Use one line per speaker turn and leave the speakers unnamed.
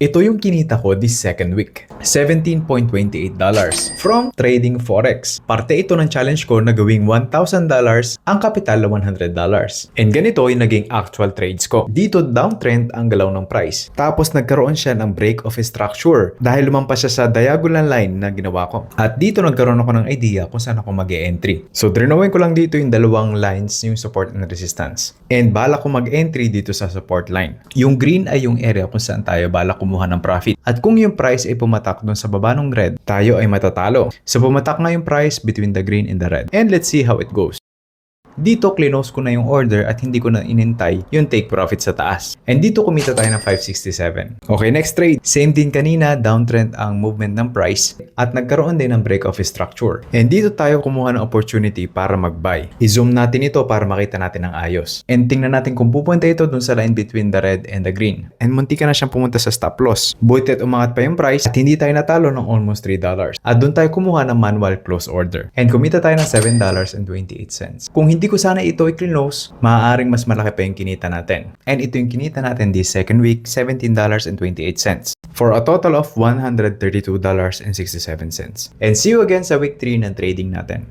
Ito yung kinita ko this second week. $17.28 from trading Forex. Parte ito ng challenge ko na gawing $1,000 ang kapital na $100. And ganito yung naging actual trades ko. Dito downtrend ang galaw ng price. Tapos nagkaroon siya ng break of structure dahil lumampas siya sa diagonal line na ginawa ko. At dito nagkaroon ako ng idea kung saan ako mag-e-entry. So drinawin ko lang dito yung dalawang lines, yung support and resistance. And bala ko mag-entry dito sa support line. Yung green ay yung area kung saan tayo bala kumuha ng profit. At kung yung price ay pumatak dun sa baba ng red, tayo ay matatalo. So pumatak na yung price between the green and the red. And let's see how it goes. Dito, clinose ko na yung order at hindi ko na inintay yung take profit sa taas. And dito kumita tayo ng 567. Okay, next trade. Same din kanina, downtrend ang movement ng price at nagkaroon din ng break of structure. And dito tayo kumuha ng opportunity para mag-buy. I-zoom natin ito para makita natin ang ayos. And tingnan natin kung pupunta ito dun sa line between the red and the green. And munti ka na siyang pumunta sa stop loss. Buitit umangat pa yung price at hindi tayo natalo ng almost $3. At dun tayo kumuha ng manual close order. And kumita tayo ng $7.28. Kung hindi ko sana ito i-close, maaaring mas malaki pa yung kinita natin. And ito yung kinita natin this second week, $17.28. For a total of $132.67. And see you again sa week 3 ng trading natin.